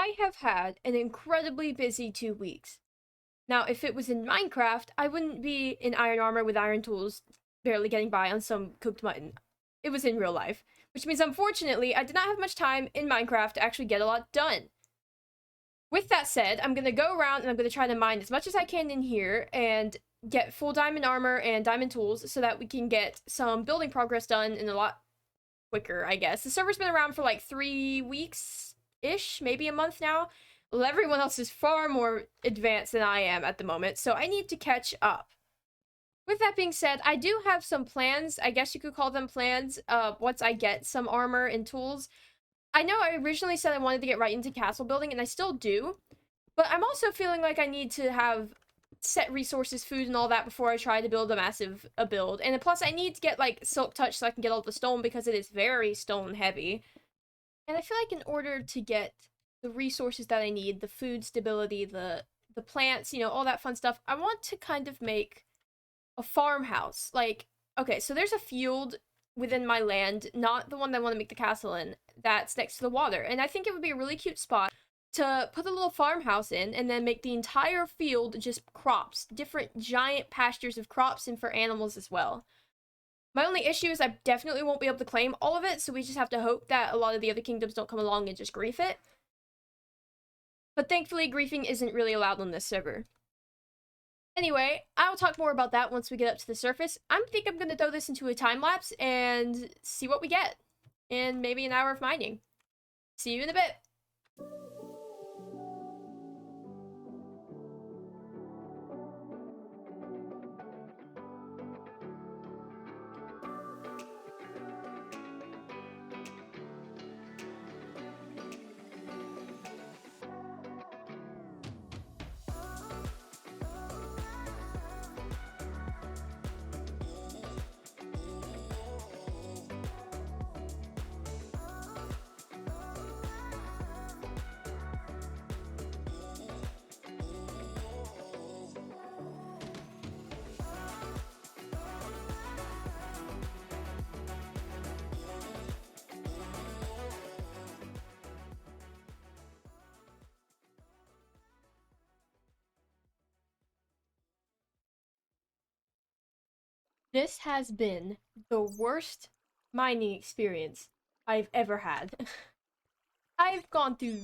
I have had an incredibly busy 2 weeks. Now, if it was in Minecraft, I wouldn't be in iron armor with iron tools, barely getting by on some cooked mutton. It was in real life, which means unfortunately, I did not have much time in Minecraft to actually get a lot done. With that said, I'm gonna go around and I'm gonna try to mine as much as I can in here and get full diamond armor and diamond tools so that we can get some building progress done in a lot quicker, I guess. The server's been around for like 3 weeks-ish, maybe a month now. Well, everyone else is far more advanced than I am at the moment, so I need to catch up. With that being said, I do have some plans, I guess you could call them plans, once I get some armor and tools. I know I originally said I wanted to get right into castle building, and I still do, but I'm also feeling like I need to have set resources, food, and all that before I try to build a massive build. And plus, I need to get, like, Silk Touch so I can get all the stone, because it is very stone heavy. And I feel like in order to get the resources that I need, the food stability, the plants, you know, all that fun stuff, I want to kind of make a farmhouse. Like, okay, so there's a field within my land, not the one that I want to make the castle in, that's next to the water. And I think it would be a really cute spot to put a little farmhouse in and then make the entire field just crops, different giant pastures of crops and for animals as well. My only issue is I definitely won't be able to claim all of it, so we just have to hope that a lot of the other kingdoms don't come along and just grief it. But thankfully, griefing isn't really allowed on this server. Anyway, I'll talk more about that once we get up to the surface. I think I'm going to throw this into a time-lapse and see what we get in maybe an hour of mining. See you in a bit. This has been the worst mining experience I've ever had. I've gone through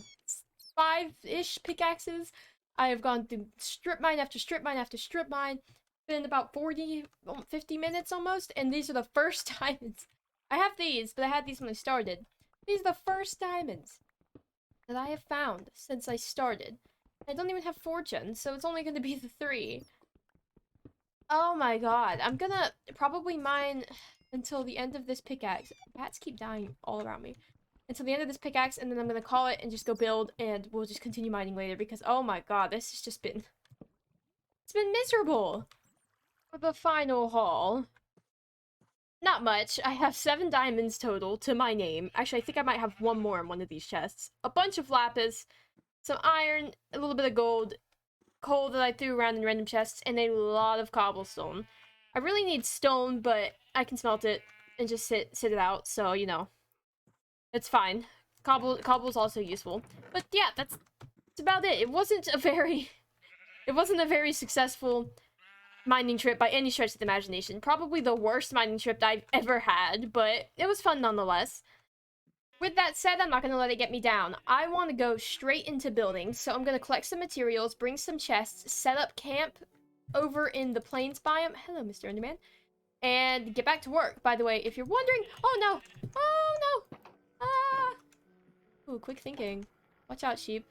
5-ish pickaxes. I have gone through strip mine after strip mine after strip mine. Been about 40, 50 minutes almost, and these are the first diamonds. I have these, but I had these when I started. These are the first diamonds that I have found since I started. I don't even have fortune, so it's only going to be the 3. Oh my god, I'm gonna probably mine until the end of this pickaxe. Bats keep dying all around me. Until the end of this pickaxe, and then I'm gonna call it and just go build, and we'll just continue mining later, because oh my god, this has just been... It's been miserable! For the final haul... Not much. I have 7 diamonds total to my name. Actually, I think I might have 1 more in one of these chests. A bunch of lapis, some iron, a little bit of gold, coal that I threw around in random chests, and a lot of cobblestone. I really need stone, but I can smelt it and just sit it out, so, you know. It's fine. Cobble's also useful. But yeah, that's about it. It wasn't a very successful mining trip by any stretch of the imagination. Probably the worst mining trip that I've ever had, but it was fun nonetheless. With that said, I'm not going to let it get me down. I want to go straight into building, so I'm going to collect some materials, bring some chests, set up camp over in the plains biome. Hello, Mr. Enderman. And get back to work. By the way, if you're wondering... Oh, no! Oh, no! Ah! Ooh, quick thinking. Watch out, sheep.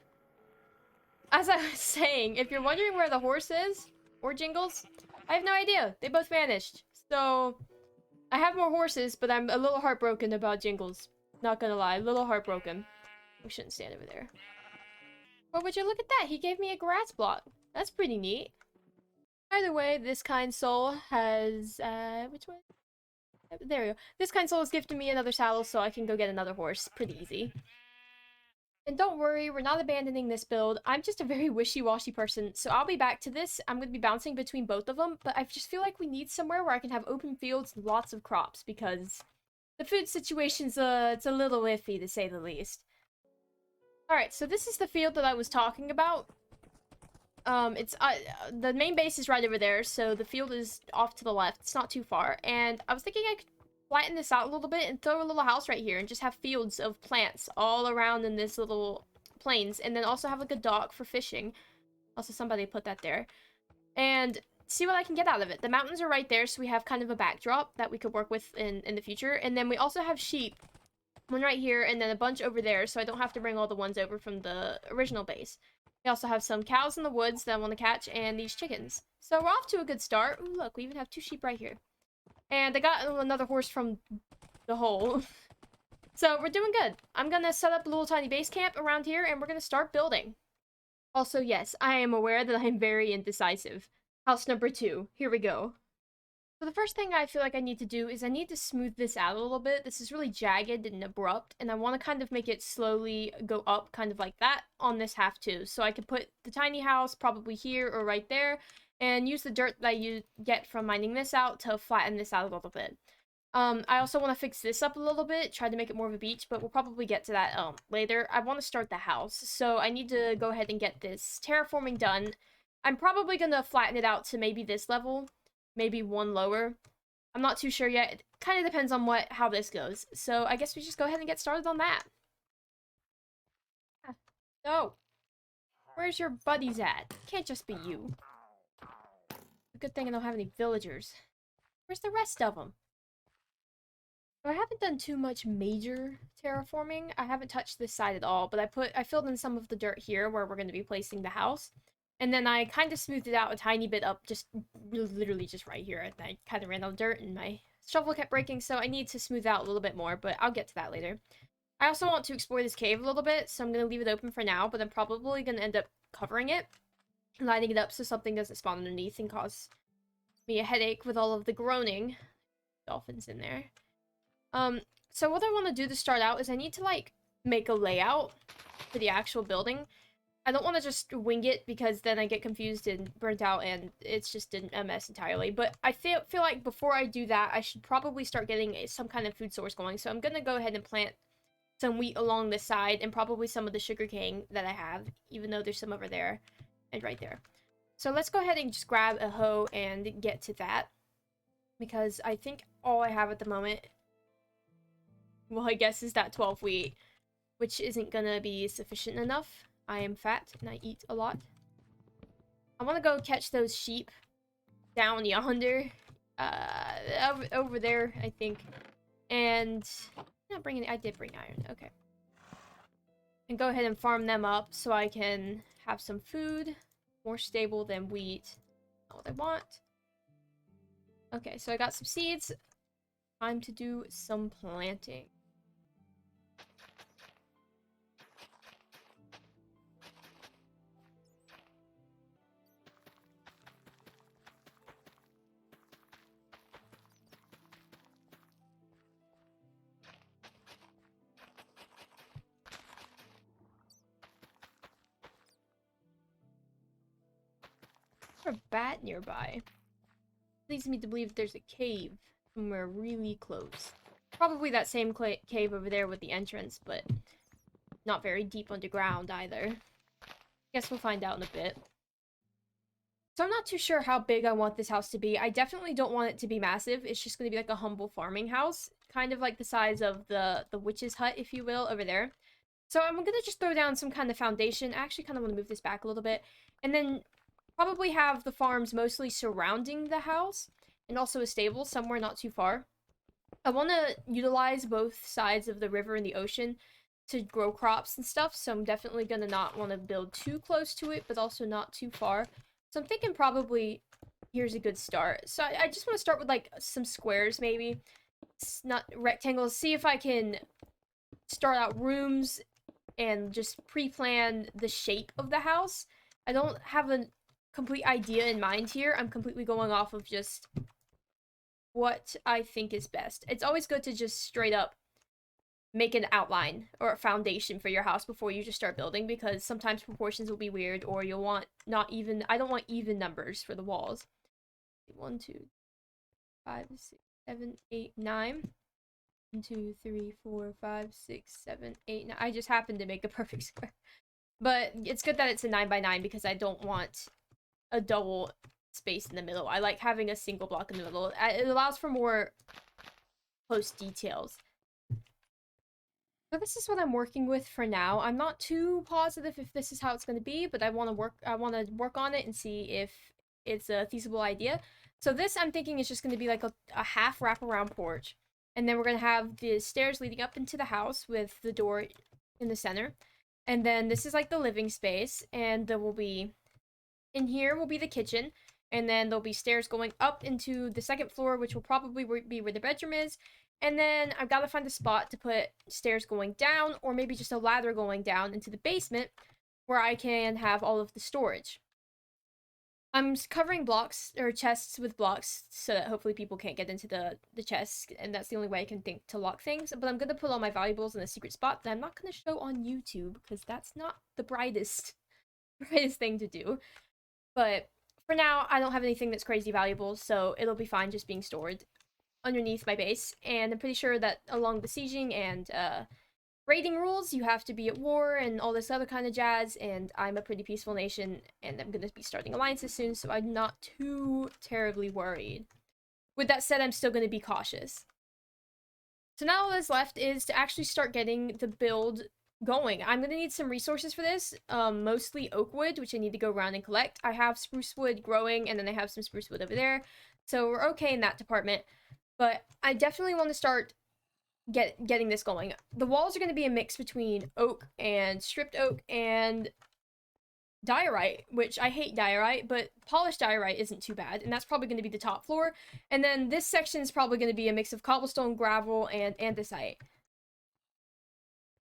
As I was saying, if you're wondering where the horse is, or Jingles, I have no idea. They both vanished. So, I have more horses, but I'm a little heartbroken about Jingles. Not gonna lie, a little heartbroken. We shouldn't stand over there. But would you look at that? He gave me a grass block. That's pretty neat. Either way, this kind soul has, which one? There we go. This kind soul has gifted me another saddle, so I can go get another horse. Pretty easy. And don't worry, we're not abandoning this build. I'm just a very wishy-washy person, so I'll be back to this. I'm going to be bouncing between both of them, but I just feel like we need somewhere where I can have open fields and lots of crops, because the food situation's, it's a little iffy, to say the least. Alright, so this is the field that I was talking about. It's the main base is right over there, so the field is off to the left. It's not too far. And I was thinking I could flatten this out a little bit and throw a little house right here and just have fields of plants all around in this little plains. And then also have like a dock for fishing. Also, somebody put that there. And see what I can get out of it. The mountains are right there, so we have kind of a backdrop that we could work with in the future. And then we also have sheep. One right here, and then a bunch over there, so I don't have to bring all the ones over from the original base. We also have some cows in the woods that I want to catch, and these chickens. So we're off to a good start. Ooh, look, we even have 2 sheep right here. And I got another horse from the hole. So we're doing good. I'm gonna set up a little tiny base camp around here, and we're gonna start building. Also, yes, I am aware that I am very indecisive. House number 2. Here we go. So the first thing I feel like I need to do is I need to smooth this out a little bit. This is really jagged and abrupt, and I want to kind of make it slowly go up, kind of like that, on this half too. So I could put the tiny house probably here or right there, and use the dirt that you get from mining this out to flatten this out a little bit. I also want to fix this up a little bit, try to make it more of a beach, but we'll probably get to that later. I want to start the house, so I need to go ahead and get this terraforming done. I'm probably going to flatten it out to maybe this level. Maybe one lower. I'm not too sure yet. It kind of depends on how this goes. So I guess we just go ahead and get started on that. So, where's your buddies at? Can't just be you. A good thing I don't have any villagers. Where's the rest of them? So I haven't done too much major terraforming. I haven't touched this side at all, but I filled in some of the dirt here where we're going to be placing the house. And then I kind of smoothed it out a tiny bit up, just literally just right here. And I kind of ran out of dirt and my shovel kept breaking, so I need to smooth out a little bit more, but I'll get to that later. I also want to explore this cave a little bit, so I'm going to leave it open for now, but I'm probably going to end up covering it, lighting it up so something doesn't spawn underneath and cause me a headache with all of the groaning. Dolphins in there. So what I want to do to start out is I need to, like, make a layout for the actual building. I don't want to just wing it because then I get confused and burnt out and it's just a mess entirely. But I feel like before I do that, I should probably start getting some kind of food source going. So I'm going to go ahead and plant some wheat along this side and probably some of the sugarcane that I have, even though there's some over there and right there. So let's go ahead and just grab a hoe and get to that, because I think all I have at the moment, well, I guess, is that 12 wheat, which isn't going to be sufficient enough. I am fat and I eat a lot. I want to go catch those sheep down yonder, over there, I think. And not bringing. I did bring iron. Okay. And go ahead and farm them up so I can have some food, more stable than wheat. Not what I want. Okay, so I got some seeds. Time to do some planting. A bat nearby. Leads me to believe there's a cave somewhere really close. Probably that same cave over there with the entrance, but not very deep underground either. Guess we'll find out in a bit. So I'm not too sure how big I want this house to be. I definitely don't want it to be massive. It's just going to be like a humble farming house. Kind of like the size of the witch's hut, if you will, over there. So I'm going to just throw down some kind of foundation. I actually kind of want to move this back a little bit. And then probably have the farms mostly surrounding the house, and also a stable somewhere not too far. I want to utilize both sides of the river and the ocean to grow crops and stuff, so I'm definitely going to not want to build too close to it, but also not too far. So I'm thinking probably here's a good start. So I just want to start with, like, some squares, maybe. It's not rectangles. See if I can start out rooms and just pre-plan the shape of the house. I don't have a complete idea in mind here. I'm completely going off of just what I think is best. It's always good to just straight up make an outline or a foundation for your house before you just start building, because sometimes proportions will be weird, or you'll want not even, I don't want even numbers for the walls. 1, 2, 5, 6, 7, 8, 9. 1, 2, 3, 4, 5, 6, 7, 8, 9. I just happened to make a perfect square. But it's good that it's a 9 by 9 because I don't want a double space in the middle. I like having a single block in the middle. It allows for more close details. So this is what I'm working with for now. I'm not too positive if this is how it's going to be, but I want to work on it and see if it's a feasible idea. So this I'm thinking is just going to be like a half wraparound porch. And then we're going to have the stairs leading up into the house with the door in the center. And then this is like the living space, and there will be, in here will be the kitchen, and then there'll be stairs going up into the second floor, which will probably be where the bedroom is. And then I've got to find a spot to put stairs going down, or maybe just a ladder going down into the basement, where I can have all of the storage. I'm covering blocks, or chests with blocks, so that hopefully people can't get into the chests, and that's the only way I can think to lock things. But I'm gonna put all my valuables in a secret spot that I'm not gonna show on YouTube, because that's not the brightest thing to do. But for now, I don't have anything that's crazy valuable, so it'll be fine just being stored underneath my base. And I'm pretty sure that along the sieging and raiding rules, you have to be at war and all this other kind of jazz, and I'm a pretty peaceful nation, and I'm gonna be starting alliances soon, so I'm not too terribly worried. With that said, I'm still gonna be cautious. So now all that's left is to actually start getting the build going. I'm gonna need some resources for this, mostly oak wood, which I need to go around and collect. I have spruce wood growing, and then I have some spruce wood over there, so we're okay in that department. But I definitely want to start getting this going. The walls are going to be a mix between oak and stripped oak and diorite, which I hate diorite, but polished diorite isn't too bad, and that's probably going to be the top floor. And then this section is probably going to be a mix of cobblestone, gravel, and andesite.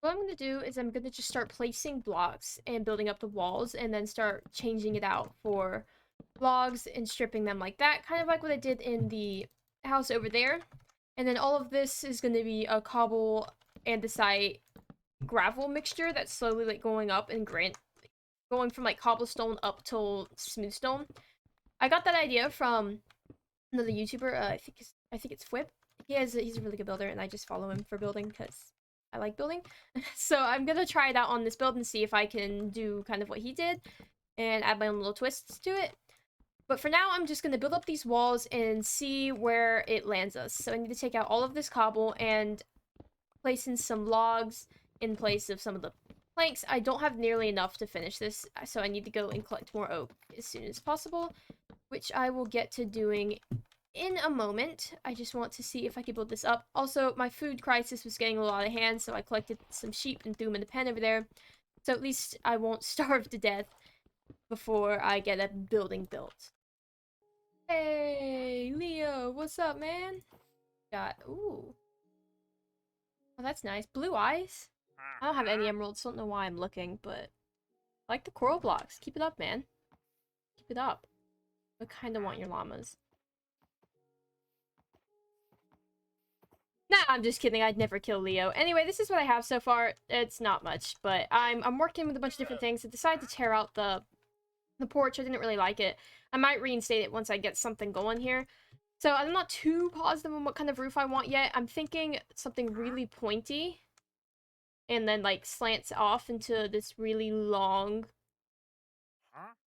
What I'm going to do is I'm going to just start placing blocks and building up the walls, and then start changing it out for logs and stripping them like that, kind of like what I did in the house over there. And then all of this is going to be a cobble, andesite, gravel mixture that's slowly like going up and going from like cobblestone up till smooth stone. I got that idea from another YouTuber. I think it's Fwip. He's a really good builder, and I just follow him for building because I like building. So I'm gonna try it out on this build and see if I can do kind of what he did and add my own little twists to it. But for now, I'm just going to build up these walls and see where it lands us. So I need to take out all of this cobble and place in some logs in place of some of the planks. I don't have nearly enough to finish this, so I need to go and collect more oak as soon as possible, which I will get to doing in a moment. I just want to see if I can build this up. Also, my food crisis was getting a lot out of hand, so I collected some sheep and threw them in the pen over there. So at least I won't starve to death before I get a building built. Hey, Leo, what's up, man? Ooh. Oh, that's nice. Blue eyes? I don't have any emeralds, don't know why I'm looking, but I like the coral blocks. Keep it up, man. Keep it up. I kinda want your llamas. Nah, I'm just kidding. I'd never kill Leo. Anyway, this is what I have so far. It's not much, but I'm working with a bunch of different things. I decided to tear out the porch. I didn't really like it. I might reinstate it once I get something going here. So I'm not too positive on what kind of roof I want yet. I'm thinking something really pointy and then like slants off into this really long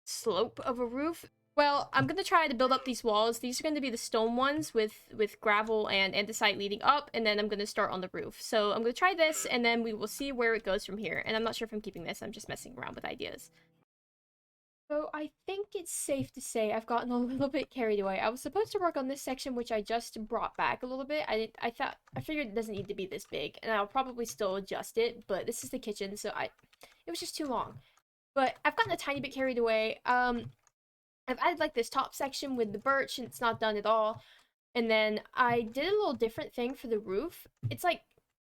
slope of a roof. Well, I'm gonna try to build up these walls. These are going to be the stone ones with gravel and andesite leading up, and then I'm gonna start on the roof. So I'm gonna try this, and then we will see where it goes from here. And I'm not sure if I'm keeping this. I'm just messing around with ideas. So I think it's safe to say I've gotten a little bit carried away. I was supposed to work on this section, which I just brought back a little bit. I figured it doesn't need to be this big, and I'll probably still adjust it, but this is the kitchen, so it was just too long. But I've gotten a tiny bit carried away. I've added like this top section with the birch, and it's not done at all. And then I did a little different thing for the roof. It's like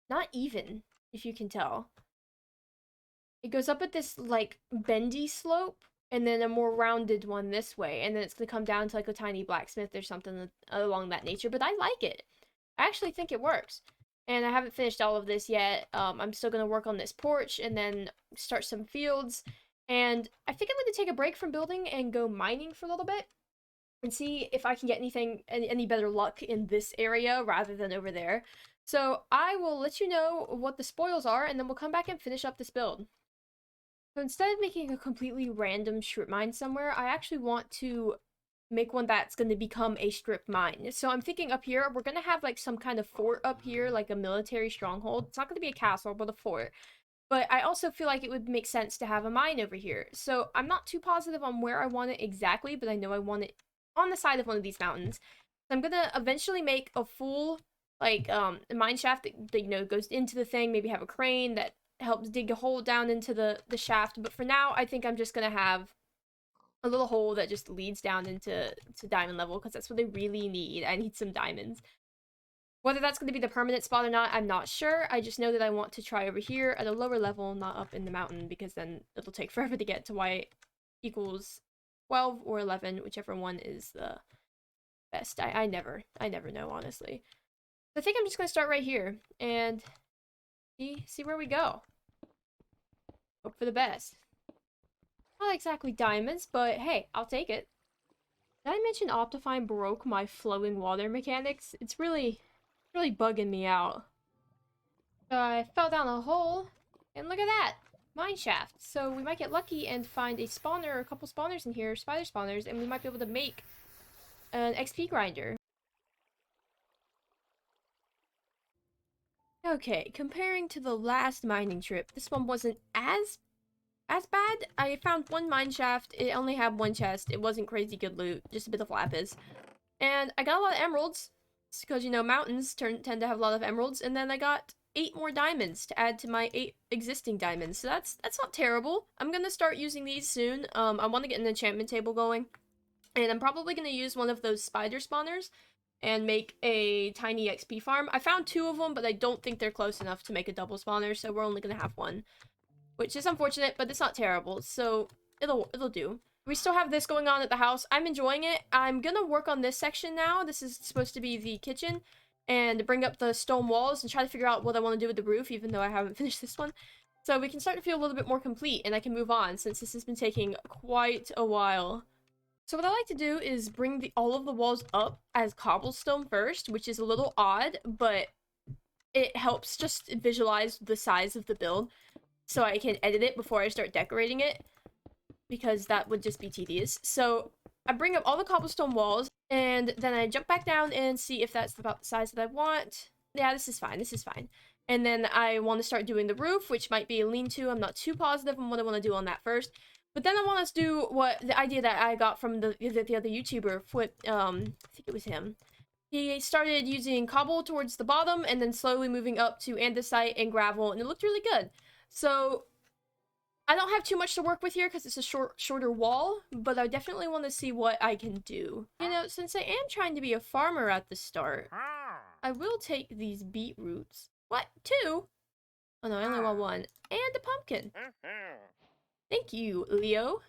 not even, if you can tell. It goes up at this like bendy slope, and then a more rounded one this way, and then it's gonna come down to like a tiny blacksmith or something along that nature. But I like it. I actually think it works. And I haven't finished all of this yet. I'm still gonna work on this porch and then start some fields. And I think I'm gonna take a break from building and go mining for a little bit and see if I can get any better luck in this area rather than over there. So I will let you know what the spoils are, and then we'll come back and finish up this build. So instead of making a completely random strip mine somewhere, I actually want to make one that's going to become a strip mine. So I'm thinking up here, we're going to have like some kind of fort up here, like a military stronghold. It's not going to be a castle, but a fort. But I also feel like it would make sense to have a mine over here. So I'm not too positive on where I want it exactly, but I know I want it on the side of one of these mountains. So I'm going to eventually make a full, like, mine shaft that, you know, goes into the thing. Maybe have a crane that helps dig a hole down into the shaft. But for now, I think I'm just going to have a little hole that just leads down into diamond level, because that's what I really need. I need some diamonds. Whether that's going to be the permanent spot or not, I'm not sure. I just know that I want to try over here at a lower level, not up in the mountain, because then it'll take forever to get to y equals 12 or 11, whichever one is the best. I never know, honestly. So I think I'm just going to start right here and see where we go. Hope for the best. Not exactly diamonds, but hey, I'll take it. Did I mention Optifine broke my flowing water mechanics? It's really bugging me out. So I fell down a hole, and look at that! Mine shaft. So we might get lucky and find a spawner, or a couple spawners in here, spider spawners, and we might be able to make an XP grinder. Okay, comparing to the last mining trip, this one wasn't as bad. I found one mine shaft. It only had one chest. It wasn't crazy good loot, just a bit of lapis. And I got a lot of emeralds, because, you know, mountains tend to have a lot of emeralds. And then I got 8 more diamonds to add to my 8 existing diamonds. So that's not terrible. I'm gonna start using these soon. I want to get an enchantment table going. And I'm probably gonna use one of those spider spawners and make a tiny XP farm. I found 2 of them, but I don't think they're close enough to make a double spawner, so we're only gonna have 1. Which is unfortunate, but it's not terrible, so it'll do. We still have this going on at the house. I'm enjoying it. I'm gonna work on this section now. This is supposed to be the kitchen, and bring up the stone walls and try to figure out what I want to do with the roof, even though I haven't finished this one. So we can start to feel a little bit more complete, and I can move on, since this has been taking quite a while. So what I like to do is bring all of the walls up as cobblestone first, which is a little odd, but it helps just visualize the size of the build, so I can edit it before I start decorating it, because that would just be tedious. So I bring up all the cobblestone walls, and then I jump back down and see if that's about the size that I want. Yeah, this is fine. And then I want to start doing the roof, which might be a lean-to. I'm not too positive on what I want to do on that first. But then I want us to do the idea that I got from the other YouTuber, I think it was him. He started using cobble towards the bottom, and then slowly moving up to andesite and gravel, and it looked really good. So I don't have too much to work with here because it's a shorter wall, but I definitely want to see what I can do. You know, since I am trying to be a farmer at the start, I will take these beetroots. What? 2? Oh no, I only want 1. And a pumpkin. Thank you, Leo.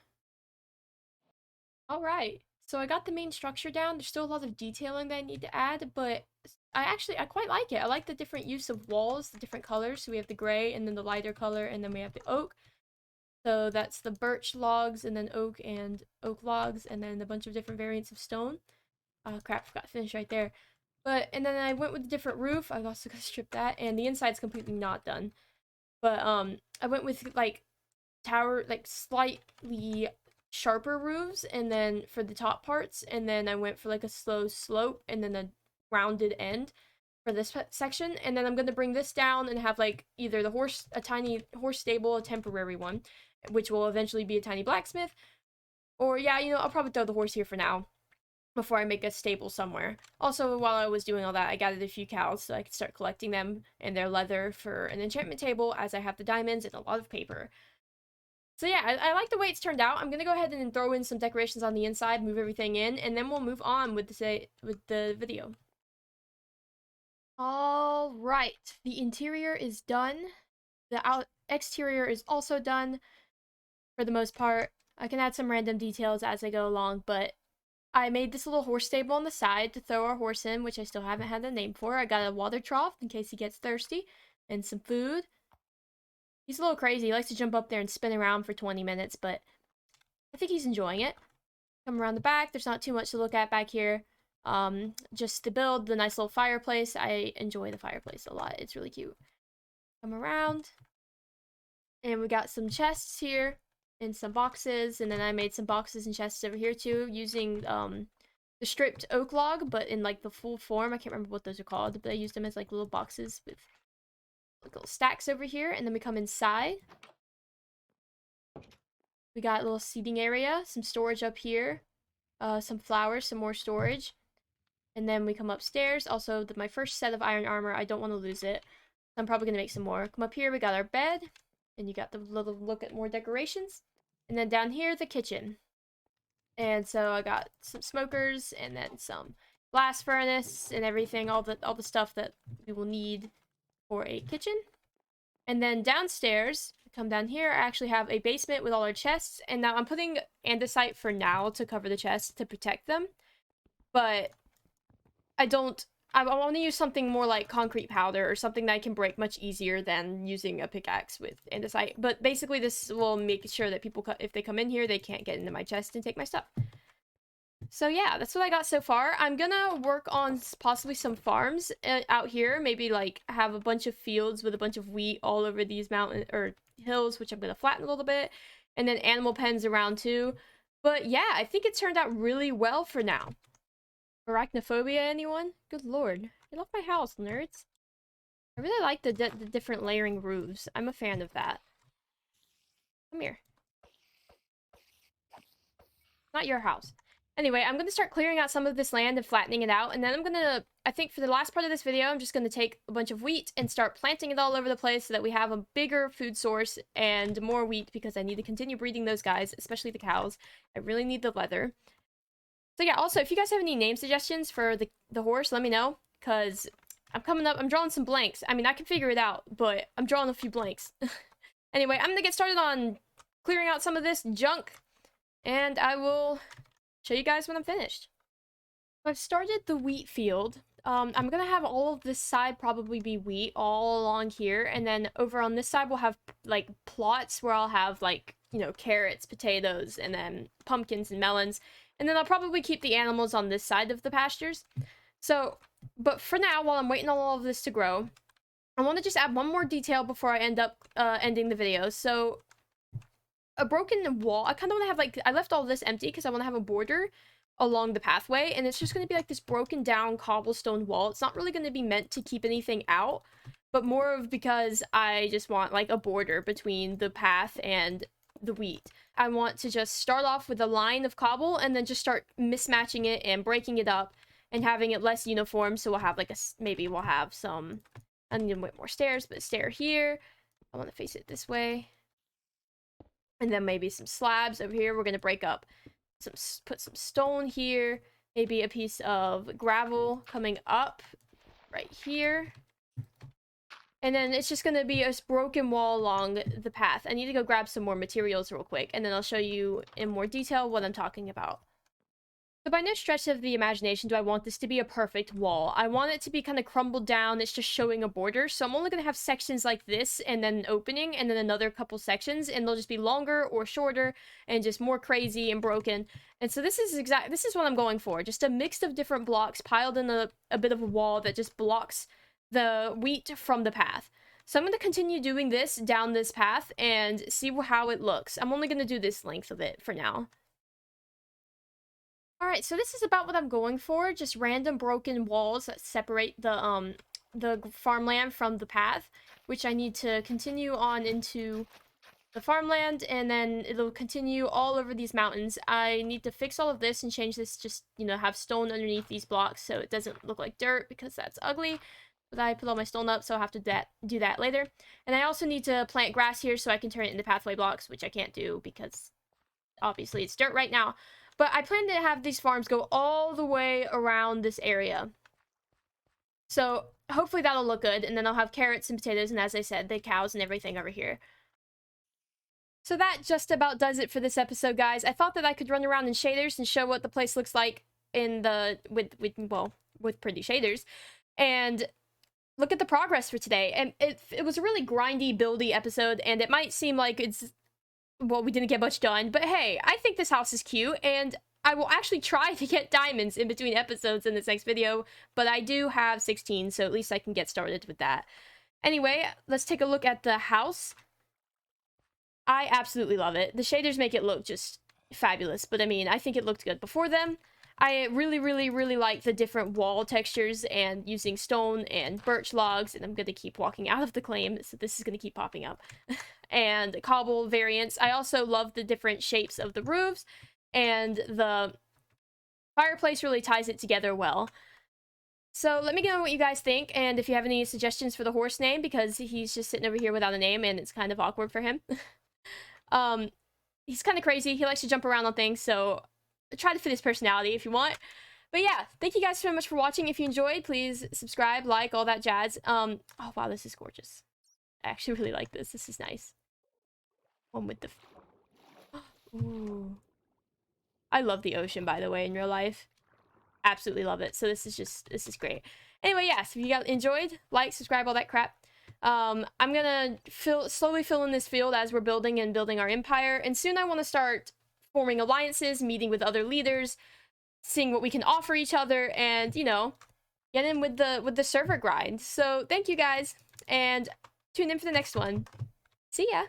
Alright, so I got the main structure down. There's still a lot of detailing that I need to add, but I quite like it. I like the different use of walls, the different colors. So we have the gray, and then the lighter color, and then we have the oak. So that's the birch logs, and then oak and oak logs, and then a bunch of different variants of stone. Crap, forgot to finish right there. And then I went with a different roof. I also got to strip that, and the inside's completely not done. But, I went with, like, slightly sharper roofs, and then for the top parts, and then I went for, like, a slow slope, and then a rounded end for this section. And then I'm gonna bring this down and have, like, either a tiny horse stable, a temporary one, which will eventually be a tiny blacksmith. Or, yeah, you know, I'll probably throw the horse here for now, before I make a stable somewhere. Also, while I was doing all that, I gathered a few cows so I could start collecting them and their leather for an enchantment table, as I have the diamonds and a lot of paper. So yeah, I like the way it's turned out. I'm gonna go ahead and throw in some decorations on the inside, move everything in, and then we'll move on with the video. All right, the interior is done. The exterior is also done for the most part. I can add some random details as I go along, but I made this little horse stable on the side to throw our horse in, which I still haven't had a name for. I got a water trough in case he gets thirsty, and some food. He's a little crazy. He likes to jump up there and spin around for 20 minutes, but I think he's enjoying it. Come around the back. There's not too much to look at back here. just to build the nice little fireplace. I enjoy the fireplace a lot. It's really cute. Come around. And we got some chests here and some boxes. And then I made some boxes and chests over here too using the stripped oak log, but in like the full form. I can't remember what those are called, but I used them as like little boxes with like little stacks over here. And then we come inside. We got a little seating area, some storage up here, some flowers, some more storage. And then we come upstairs. Also, my first set of iron armor, I don't want to lose it. I'm probably going to make some more. Come up here, we got our bed. And you got the little look at more decorations. And then down here, the kitchen. And so I got some smokers and then some blast furnace and everything, all the stuff that we will need for a kitchen. And then downstairs, come down here, I actually have a basement with all our chests. And now I'm putting andesite for now to cover the chests to protect them. But I want to use something more like concrete powder or something that I can break much easier than using a pickaxe with andesite. But basically this will make sure that people, if they come in here, they can't get into my chest and take my stuff. So yeah, that's what I got so far. I'm gonna work on possibly some farms out here. Maybe like have a bunch of fields with a bunch of wheat all over these mountain or hills, which I'm gonna flatten a little bit. And then animal pens around too. But yeah, I think it turned out really well for now. Arachnophobia, anyone? Good lord. Get off my house, nerds. I really like the different layering roofs. I'm a fan of that. Come here. Not your house. Anyway, I'm going to start clearing out some of this land and flattening it out. And then I'm going to, I think for the last part of this video, I'm just going to take a bunch of wheat and start planting it all over the place so that we have a bigger food source and more wheat because I need to continue breeding those guys, especially the cows. I really need the leather. So yeah, also, if you guys have any name suggestions for the horse, let me know. Because I'm drawing some blanks. I mean, I can figure it out, but I'm drawing a few blanks. Anyway, I'm going to get started on clearing out some of this junk. And I will show you guys when I'm finished. I've started the wheat field. I'm going to have all of this side probably be wheat all along here. And then over on this side, we'll have, like, plots where I'll have, like, you know, carrots, potatoes, and then pumpkins and melons. And then I'll probably keep the animals on this side of the pastures. So, but for now, while I'm waiting on all of this to grow, I want to just add one more detail before I end up ending the video. So, a broken wall. I kind of want to have, like, I left all this empty because I want to have a border along the pathway. And it's just going to be, like, this broken down cobblestone wall. It's not really going to be meant to keep anything out, but more of because I just want, like, a border between the path and the wheat. I want to just start off with a line of cobble and then just start mismatching it and breaking it up and having it less uniform. So we'll have like maybe we'll have some, I need to wait more stairs, but a stair here. I want to face it this way. And then maybe some slabs over here. We're going to break up put some stone here. Maybe a piece of gravel coming up right here. And then it's just going to be a broken wall along the path. I need to go grab some more materials real quick, and then I'll show you in more detail what I'm talking about. So by no stretch of the imagination do I want this to be a perfect wall. I want it to be kind of crumbled down. It's just showing a border. So I'm only going to have sections like this, and then an opening, and then another couple sections, and they'll just be longer or shorter, and just more crazy and broken. And so this is what I'm going for. Just a mix of different blocks piled in a bit of a wall that just blocks the wheat from the path. So I'm going to continue doing this down this path and see how it looks. I'm only going to do this length of it for now. Alright, so this is about what I'm going for. Just random broken walls that separate the farmland from the path, which I need to continue on into the farmland, and then it'll continue all over these mountains. I need to fix all of this and change this, just, you know, have stone underneath these blocks so it doesn't look like dirt because that's ugly. But I put all my stone up, so I'll have to do that later. And I also need to plant grass here so I can turn it into pathway blocks, which I can't do because obviously it's dirt right now. But I plan to have these farms go all the way around this area. So hopefully that'll look good. And then I'll have carrots and potatoes, and as I said, the cows and everything over here. So that just about does it for this episode, guys. I thought that I could run around in shaders and show what the place looks like in the with pretty shaders. And look at the progress for today. And it was a really grindy, buildy episode, and it might seem like we didn't get much done, but hey, I think this house is cute, and I will actually try to get diamonds in between episodes in this next video, but I do have 16, so at least I can get started with that. Anyway, let's take a look at the house. I absolutely love it. The shaders make it look just fabulous, but I mean, I think it looked good before them. I really, really, really like the different wall textures and using stone and birch logs, and I'm going to keep walking out of the claim, so this is going to keep popping up. And cobble variants. I also love the different shapes of the roofs, and the fireplace really ties it together well. So let me know what you guys think, and if you have any suggestions for the horse name, because he's just sitting over here without a name, and it's kind of awkward for him. He's kind of crazy. He likes to jump around on things, so try to fit his personality if you want. But yeah, thank you guys so much for watching. If you enjoyed, please subscribe, like, all that jazz. Oh wow, this is gorgeous. I actually really like this. This is nice. One with the... Ooh. I love the ocean, by the way, in real life. Absolutely love it. So this is great. Anyway, yeah, so if you guys enjoyed, like, subscribe, all that crap. I'm gonna slowly fill in this field as we're building our empire, and soon I want to start forming alliances, meeting with other leaders, seeing what we can offer each other, and, you know, get in with the server grind. So thank you guys, and tune in for the next one. See ya!